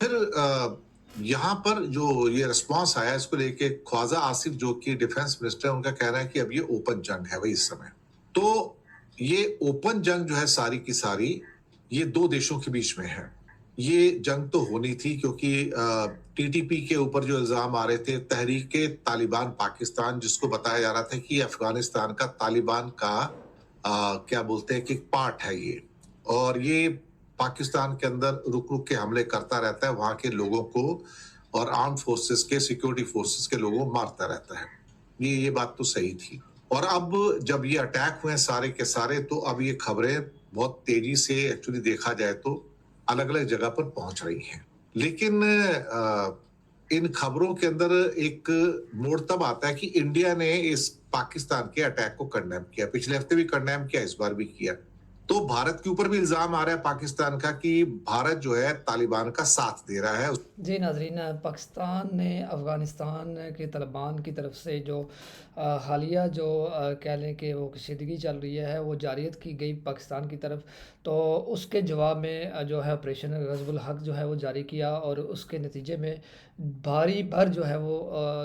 फिर यहाँ पर जो ये रिस्पॉन्स आया इसको लेके ख्वाजा आसिफ जो कि डिफेंस मिनिस्टर है उनका कहना है कि अब ये ओपन जंग है भाई इस समय। तो ये ओपन जंग जो है सारी की सारी ये दो देशों के बीच में है। ये जंग तो होनी थी क्योंकि टीटीपी के ऊपर जो इल्जाम आ रहे थे तहरीके तालिबान पाकिस्तान जिसको बताया जा रहा था कि अफगानिस्तान का तालिबान का क्या बोलते हैं कि पार्ट है ये, और ये पाकिस्तान के अंदर रुक रुक के हमले करता रहता है वहां के लोगों को और आर्म फोर्सेस के सिक्योरिटी फोर्सेस के लोगों को मारता रहता है। ये बात तो सही थी। और अब जब ये अटैक हुए सारे के सारे तो अब ये खबरें बहुत तेजी से एक्चुअली देखा जाए तो अलग अलग जगह पर पहुंच रही हैं। लेकिन इन खबरों के अंदर एक मोड़ तब आता है कि इंडिया ने इस पाकिस्तान के अटैक को कंडेम किया, पिछले हफ्ते भी कंडेम किया, इस बार भी किया। तो भारत के ऊपर भी इल्जाम आ रहा है पाकिस्तान का कि भारत जो है तालिबान का साथ दे रहा है। जी नाज़रीन, पाकिस्तान ने अफ़गानिस्तान के तालिबान की तरफ से जो हालिया जो कह लें कि वो कशीदगी चल रही है वो जारियत की गई पाकिस्तान की तरफ। तो उसके जवाब में जो है ऑपरेशन ग़ज़वुल हक़ जो है वो जारी किया और उसके नतीजे में भारी भर जो है वो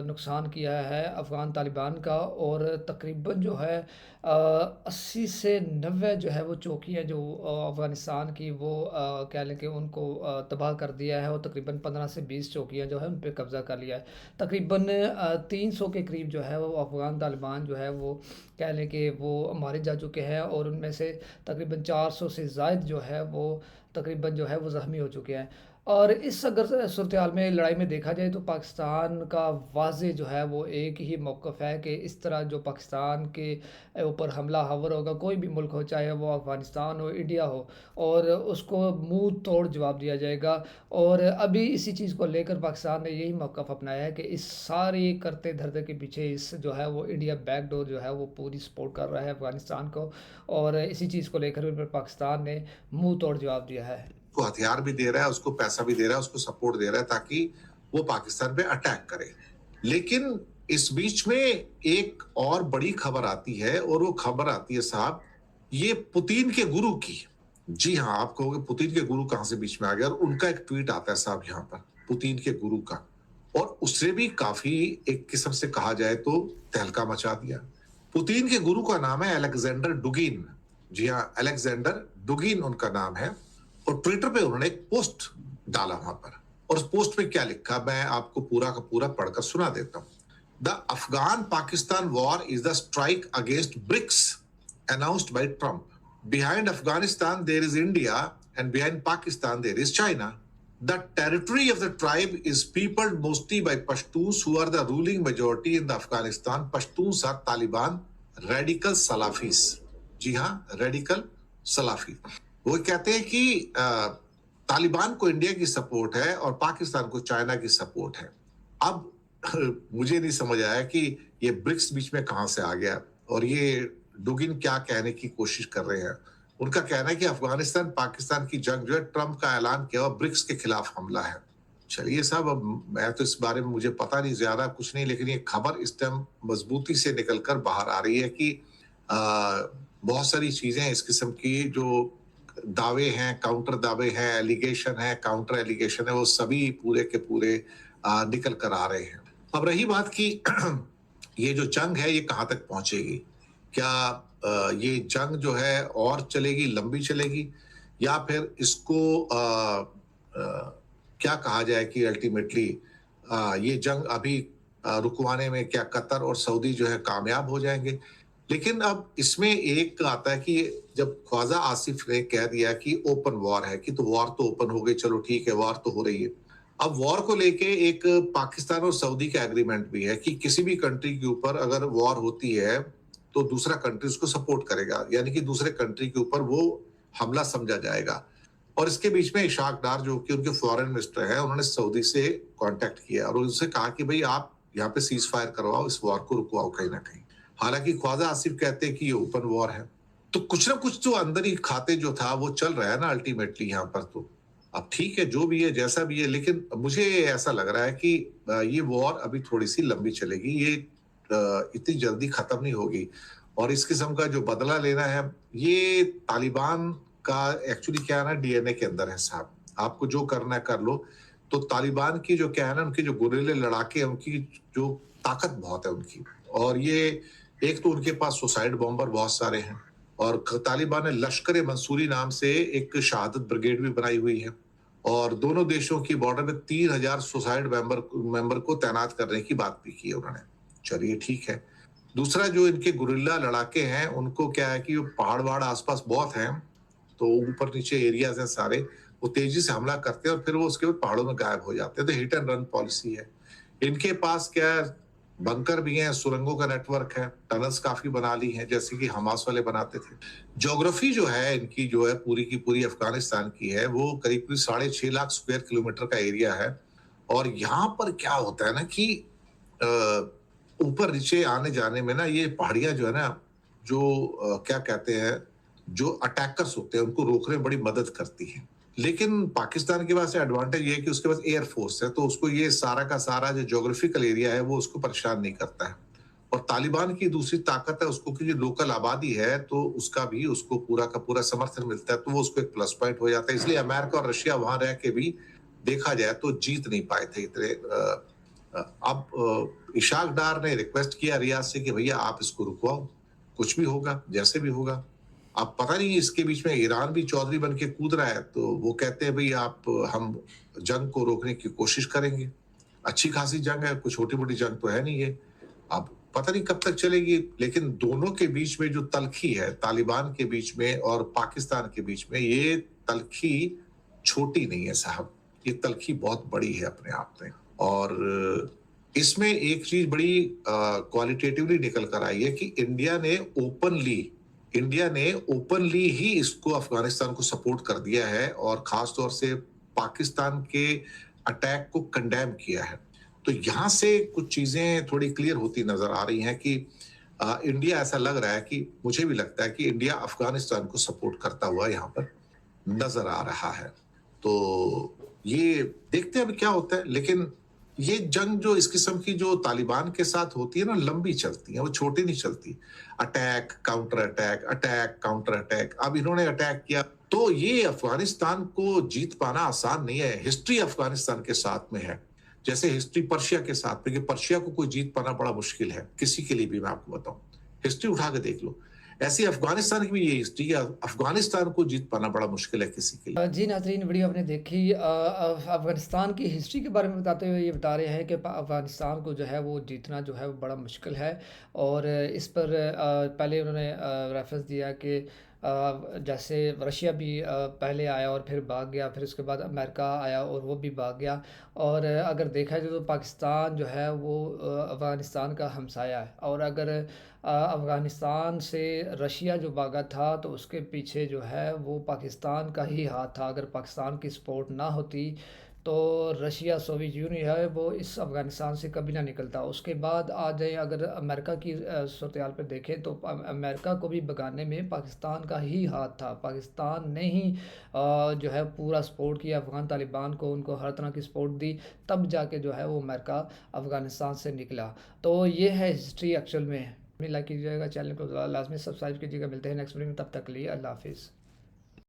नुकसान किया है अफ़गान तालिबान का। और तकरीबन जो है 80 से 90 जो है वो चौकियाँ जो अफ़गानिस्तान की वो कह लें कि उनको तबाह कर दिया है और तकरीबन 15 से 20 चौकियाँ जो है उन पे कब्ज़ा कर लिया है। तकरीबन 300 के करीब जो है वो अफ़गान तालिबान जो है वो कह लें कि वो मारे जा चुके हैं और उनमें से तकरीबन 400 से ज़ायद जो है वो तकरीबन जो है वो ज़ख्मी हो चुके हैं। और इस अगर सूरत-ए-हाल में लड़ाई में देखा जाए तो पाकिस्तान का वाज़ेह जो है वो एक ही मौक़िफ़ है कि इस तरह जो पाकिस्तान के ऊपर हमला-आवर होगा, कोई भी मुल्क हो, चाहे वो अफ़गानिस्तान हो, इंडिया हो, और उसको मुँह तोड़ जवाब दिया जाएगा। और अभी इसी चीज़ को लेकर पाकिस्तान ने यही मौक़िफ़ अपनाया है कि इस सारी करते-धरते के पीछे इस जो है वो इंडिया बैकडोर जो है वो पूरी सपोर्ट कर रहा है अफ़गानिस्तान को, और इसी चीज़ को लेकर भी पाकिस्तान ने मुँह तोड़ जवाब दिया है। को हथियार भी दे रहा है, उसको पैसा भी दे रहा है, उसको सपोर्ट दे रहा है ताकि वो पाकिस्तान पे अटैक करे। लेकिन इस बीच में एक और बड़ी खबर आती है और वो खबर आती है साहब ये पुतिन के गुरु की। जी हाँ, आप कहोगे पुतिन के गुरु कहां से बीच में आ गया, और उनका एक ट्वीट आता है साहब यहाँ पर पुतिन के गुरु का, और उससे भी काफी एक किस्म से कहा जाए तो तहलका मचा दिया। पुतिन के गुरु का नाम है अलेक्जेंडर डुगिन। जी हाँ, अलेक्जेंडर डुगिन उनका नाम है। और ट्विटर पे उन्होंने एक पोस्ट डाला वहां पर, और उस पोस्ट में क्या लिखा मैं आपको पूरा का पूरा पढ़कर सुना देता हूं। The Afghan Pakistan war is the strike against BRICS announced by Trump. Behind Afghanistan there is India and behind Pakistan there is China. The territory of the tribe is peopled mostly by Pashtuns who are the ruling majority in the Afghanistan. Pashtuns are Taliban radical Salafis. जी हाँ, radical Salafi. वो कहते हैं कि तालिबान को India की support है और पाकिस्तान को चाइना की सपोर्ट है। अब मुझे नहीं समझ आया कि ये ब्रिक्स बीच में कहां से आ गया, और ये डुगिन क्या कहने की कोशिश कर रहे हैं। उनका कहना है कि अफगानिस्तान पाकिस्तान की जंग जो है ट्रंप का ऐलान किया और ब्रिक्स के खिलाफ हमला है। चलिए साहब, अब मैं तो इस बारे में मुझे पता नहीं, ज्यादा कुछ नहीं, लेकिन ये खबर इस टाइम मजबूती से निकलकर बाहर आ रही है कि आ, बहुत सारी चीजें इस किस्म की जो दावे हैं, काउंटर दावे हैं, एलिगेशन है, काउंटर एलिगेशन है, वो सभी पूरे के पूरे निकल कर आ रहे हैं। अब रही बात की ये जो जंग है ये कहां तक पहुंचेगी, क्या ये जंग जो है और चलेगी, लंबी चलेगी, या फिर इसको क्या कहा जाए कि अल्टीमेटली ये जंग अभी रुकवाने में क्या कतर और सऊदी जो है कामयाब हो जाएंगे। लेकिन अब इसमें एक आता है कि जब ख्वाजा आसिफ ने कह दिया कि ओपन वॉर है, कि तो वॉर तो ओपन हो गई, चलो ठीक है वॉर तो हो रही है। अब वॉर को लेके एक पाकिस्तान और सऊदी का एग्रीमेंट भी है कि किसी भी कंट्री के ऊपर अगर वॉर होती है तो दूसरा कंट्री उसको सपोर्ट करेगा, यानी कि दूसरे कंट्री के ऊपर वो हमला समझा जाएगा। और इसके बीच में इशाक डार जो कि उनके फॉरेन मिनिस्टर है, उन्होंने सऊदी से कांटेक्ट किया और उनसे कहा कि भाई आप यहाँ पे सीज फायर करवाओ, इस वॉर को रुकवाओ कहीं ना कहीं। हालांकि ख्वाजा आसिफ कहते हैं कि ये ओपन वॉर है। तो कुछ ना कुछ तो अंदर ही खाते जो था वो चल रहा है ना अल्टीमेटली यहाँ पर। तो अब ठीक है, जो भी है जैसा भी है, लेकिन मुझे ऐसा लग रहा है कि ये वॉर अभी थोड़ी सी लंबी चलेगी, ये इतनी जल्दी खत्म नहीं होगी। और इस किस्म का जो बदला लेना है ये तालिबान का एक्चुअली क्या है ना, डीएनए के अंदर है साहब। आपको जो करना है कर लो, तो तालिबान की जो क्या है ना, उनकी जो गुर्रिल्ला लड़ाके हैं, उनकी जो ताकत बहुत है उनकी। और ये एक तो उनके पास सुसाइड बॉम्बर बहुत सारे हैं, और तालिबान ने लश्कर मंसूरी नाम से एक शहादत ब्रिगेड भी बनाई हुई है, और दोनों देशों की बॉर्डर पे 3,000 सुसाइड मेंबर को तैनात करने की बात भी की है उन्होंने। चलिए ठीक है। दूसरा, जो इनके गुरिल्ला लड़ाके हैं, उनको क्या है कि पहाड़ वहाड़ आसपास बहुत हैं, तो ऊपर नीचे एरियाज हैं सारे, वो तेजी से हमला करते हैं और फिर वो उसके बाद पहाड़ों में गायब हो जाते हैं। तो हिट एंड रन पॉलिसी है इनके पास। क्या है, बंकर भी हैं, सुरंगों का नेटवर्क है, टनल्स काफी बना ली हैं, जैसे कि हमास वाले बनाते थे। ज्योग्राफी जो है इनकी, जो है पूरी की पूरी अफगानिस्तान की है, वो करीब करीब 6.5 लाख स्क्वायर किलोमीटर का एरिया है। और यहाँ पर क्या होता है ना कि ऊपर नीचे आने जाने में ना, ये पहाड़ियां जो है ना, जो क्या कहते हैं, जो अटैकर्स होते हैं उनको रोकने में बड़ी मदद करती हैं। लेकिन पाकिस्तान के पास एडवांटेज ये है कि उसके पास एयर फोर्स है, तो उसको ये सारा का सारा जो ज्योग्राफिकल एरिया है वो उसको परेशान नहीं करता है। और तालिबान की दूसरी ताकत है उसको कि जो लोकल आबादी है, तो उसका भी उसको पूरा का पूरा समर्थन मिलता है, तो वो उसको एक प्लस पॉइंट हो जाता है। इसलिए अमेरिका और रशिया वहां रह के भी देखा जाए तो जीत नहीं पाए थे इतने। अब इशाक डार ने रिक्वेस्ट किया रियाज से कि भैया आप इसको रुकवाओ, कुछ भी होगा जैसे भी होगा। अब पता नहीं, इसके बीच में ईरान भी चौधरी बन के कूद रहा है, तो वो कहते हैं भाई आप, हम जंग को रोकने की कोशिश करेंगे। अच्छी खासी जंग है, कुछ छोटी मोटी जंग तो है नहीं है। अब पता नहीं कब तक चलेगी, लेकिन दोनों के बीच में जो तलखी है, तालिबान के बीच में और पाकिस्तान के बीच में, ये तलखी छोटी नहीं है साहब, ये तलखी बहुत बड़ी है अपने आप में। और इसमें एक चीज बड़ी क्वालिटेटिवली निकल कर आई है कि इंडिया ने ओपनली ही इसको, अफगानिस्तान को सपोर्ट कर दिया है, और खास तौर से पाकिस्तान के अटैक को कंडेम किया है। तो यहां से कुछ चीजें थोड़ी क्लियर होती नजर आ रही हैं कि इंडिया, ऐसा लग रहा है कि, मुझे भी लगता है कि इंडिया अफगानिस्तान को सपोर्ट करता हुआ यहां पर नजर आ रहा है। तो ये देखते हैं अभी क्या होता है। लेकिन ये जंग जो इस किस्म की जो तालिबान के साथ होती है ना, लंबी चलती है, वो छोटी नहीं चलती। Attack counter attack, attack counter attack. अब इन्होंने अटैक किया, तो ये अफगानिस्तान को जीत पाना आसान नहीं है। हिस्ट्री अफगानिस्तान के साथ में है, जैसे हिस्ट्री पर्शिया के साथ में, कि पर्शिया को कोई जीत पाना बड़ा मुश्किल है, किसी के लिए भी। मैं आपको बताऊं, हिस्ट्री उठा के देख लो। ऐसी अफगानिस्तान की भी ये हिस्ट्री है, अफगानिस्तान को जीत पाना बड़ा मुश्किल है किसी के लिए। जी नाज़रीन, वीडियो आपने देखी। अफ़गानिस्तान की हिस्ट्री के बारे में बताते हुए ये बता रहे हैं कि अफ़गानिस्तान को जो है वो जीतना जो है वो बड़ा मुश्किल है। और इस पर पहले उन्होंने रेफरेंस दिया कि जैसे रशिया भी पहले आया और फिर भाग गया, फिर उसके बाद अमेरिका आया और वो भी भाग गया। और अगर देखा जाए तो पाकिस्तान जो है वो अफ़गानिस्तान का हमसाया है। और अगर अफ़गानिस्तान से रशिया जो भागा था तो उसके पीछे जो है वो पाकिस्तान का ही हाथ था। अगर पाकिस्तान की सपोर्ट ना होती तो रशिया, सोवियत यूनियन है वो इस अफ़गानिस्तान से कभी ना निकलता। उसके बाद आ जाए, अगर अमेरिका की सूरत-ए-हाल पे देखें तो अमेरिका को भी भगाने में पाकिस्तान का ही हाथ था। पाकिस्तान ने ही जो है पूरा सपोर्ट किया अफ़गान तालिबान को, उनको हर तरह की सपोर्ट दी, तब जाके जो है वो अमेरिका अफ़गानिस्तान से निकला। तो ये है हिस्ट्री एक्चुअल में। लाइक कीजिएगा, चैनल को लाज़मी सब्सक्राइब कीजिएगा। मिलते हैं नेक्स्ट वीडियो में, तब तक के लिए अल्लाह हाफ़िज़।